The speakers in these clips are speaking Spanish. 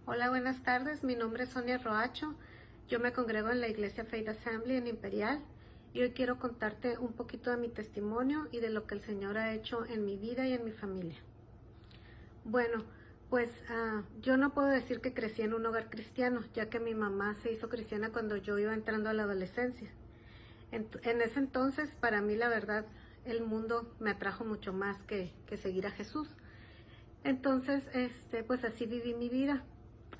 Hola, buenas tardes. Mi nombre es Sonia Roacho. Yo me congrego en la Iglesia Faith Assembly en Imperial y hoy quiero contarte un poquito de mi testimonio y de lo que el Señor ha hecho en mi vida y en mi familia. Bueno, pues yo no puedo decir que crecí en un hogar cristiano, ya que mi mamá se hizo cristiana cuando yo iba entrando a la adolescencia. En ese entonces, para mí, la verdad, el mundo me atrajo mucho más que seguir a Jesús. Entonces, pues así viví mi vida.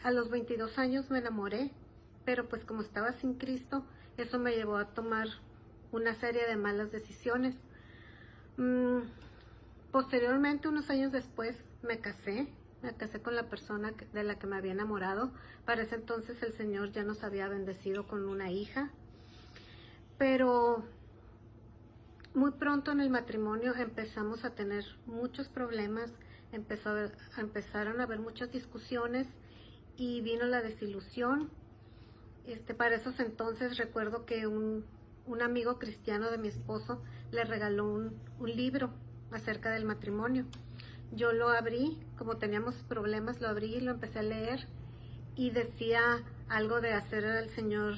A los 22 años me enamoré, pero pues como estaba sin Cristo, eso me llevó a tomar una serie de malas decisiones. Posteriormente, unos años después, me casé con la persona de la que me había enamorado. Para ese entonces el Señor ya nos había bendecido con una hija, pero muy pronto en el matrimonio empezamos a tener muchos problemas, empezaron a haber muchas discusiones y vino la desilusión. Para esos entonces recuerdo que un amigo cristiano de mi esposo le regaló un libro acerca del matrimonio. Yo lo abrí, como teníamos problemas, lo abrí y lo empecé a leer y decía algo de hacer al Señor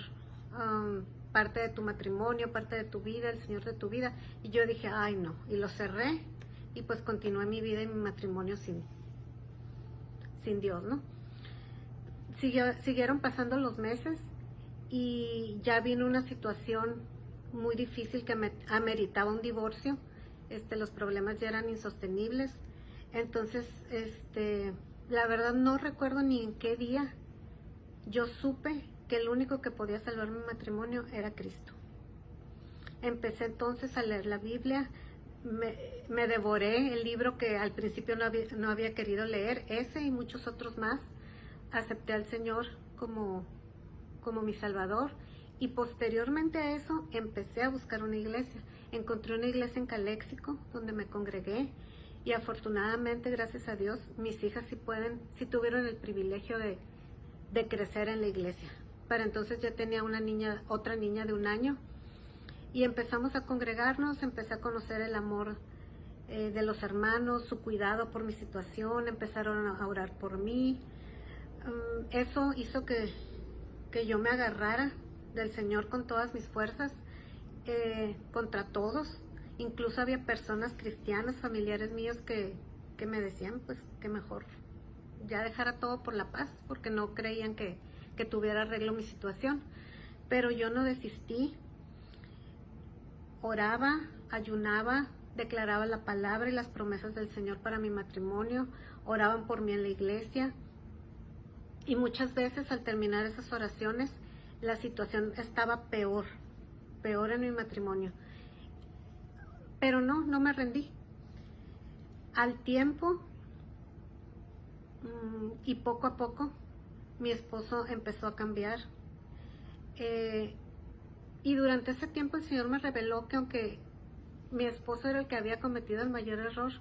parte de tu matrimonio, parte de tu vida, el Señor de tu vida. Y yo dije, ay no, y lo cerré y pues continué mi vida y mi matrimonio sin Dios, ¿no? Siguieron pasando los meses y ya vino una situación muy difícil que ameritaba un divorcio. Los problemas ya eran insostenibles. Entonces, la verdad no recuerdo ni en qué día yo supe que el único que podía salvar mi matrimonio era Cristo. Empecé entonces a leer la Biblia, me devoré el libro que al principio no había querido leer, ese y muchos otros más. Acepté al Señor como mi Salvador y posteriormente a eso empecé a buscar una iglesia. Encontré una iglesia en Caléxico donde me congregué y afortunadamente, gracias a Dios, mis hijas sí tuvieron el privilegio de crecer en la iglesia. Para entonces ya tenía otra niña de 1 año y empezamos a congregarnos, empecé a conocer el amor de los hermanos, su cuidado por mi situación, empezaron a orar por mí. Eso hizo que yo me agarrara del Señor con todas mis fuerzas, contra todos. Incluso había personas cristianas, familiares míos que me decían pues que mejor ya dejara todo por la paz, porque no creían que tuviera arreglo mi situación. Pero yo no desistí, oraba, ayunaba, declaraba la palabra y las promesas del Señor para mi matrimonio, oraban por mí en la iglesia. Y muchas veces al terminar esas oraciones, la situación estaba peor en mi matrimonio. Pero no me rendí. Al tiempo y poco a poco, mi esposo empezó a cambiar. Y durante ese tiempo el Señor me reveló que aunque mi esposo era el que había cometido el mayor error,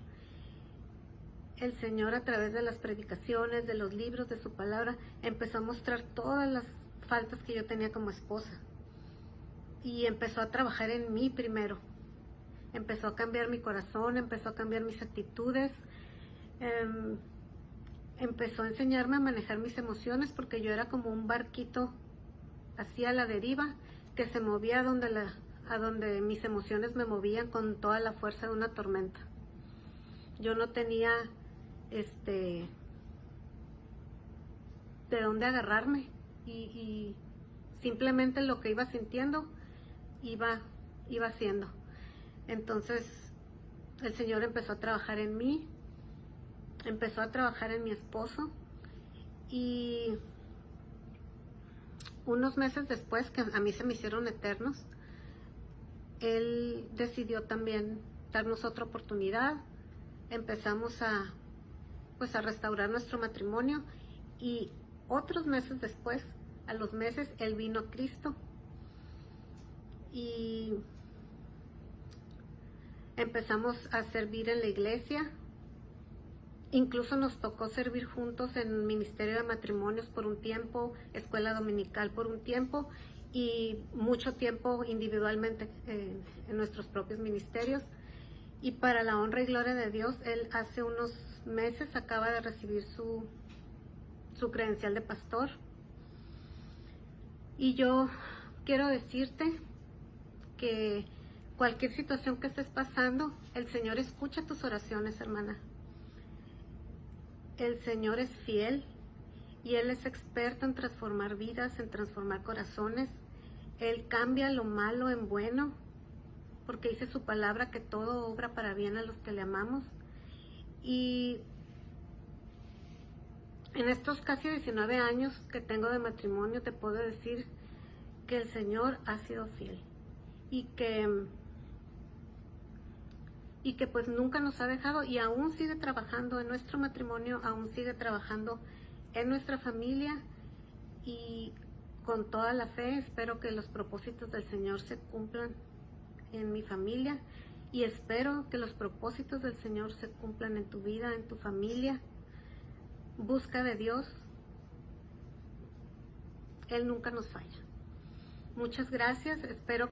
el Señor a través de las predicaciones, de los libros, de su palabra, empezó a mostrar todas las faltas que yo tenía como esposa. Y empezó a trabajar en mí primero. Empezó a cambiar mi corazón, empezó a cambiar mis actitudes. Empezó a enseñarme a manejar mis emociones porque yo era como un barquito así a la deriva que se movía a donde mis emociones me movían con toda la fuerza de una tormenta. Yo no tenía de dónde agarrarme y simplemente lo que iba sintiendo iba haciendo. Entonces el Señor empezó a trabajar en mí, empezó a trabajar en mi esposo y unos meses después, que a mí se me hicieron eternos, Él decidió también darnos otra oportunidad. Empezamos a restaurar nuestro matrimonio y otros meses después, a los meses, Él vino a Cristo y empezamos a servir en la iglesia. Incluso nos tocó servir juntos en ministerio de matrimonios por un tiempo, escuela dominical por un tiempo y mucho tiempo individualmente en nuestros propios ministerios. Y para la honra y gloria de Dios, él hace unos meses acaba de recibir su su credencial de pastor. Y yo quiero decirte que cualquier situación que estés pasando, el Señor escucha tus oraciones, hermana. El Señor es fiel y Él es experto en transformar vidas, en transformar corazones. Él cambia lo malo en bueno, porque dice su palabra que todo obra para bien a los que le amamos. Y en estos casi 19 años que tengo de matrimonio, te puedo decir que el Señor ha sido fiel y que pues nunca nos ha dejado y aún sigue trabajando en nuestro matrimonio, aún sigue trabajando en nuestra familia, y con toda la fe espero que los propósitos del Señor se cumplan en mi familia, y espero que los propósitos del Señor se cumplan en tu vida, en tu familia. Busca de Dios, Él nunca nos falla. Muchas gracias, espero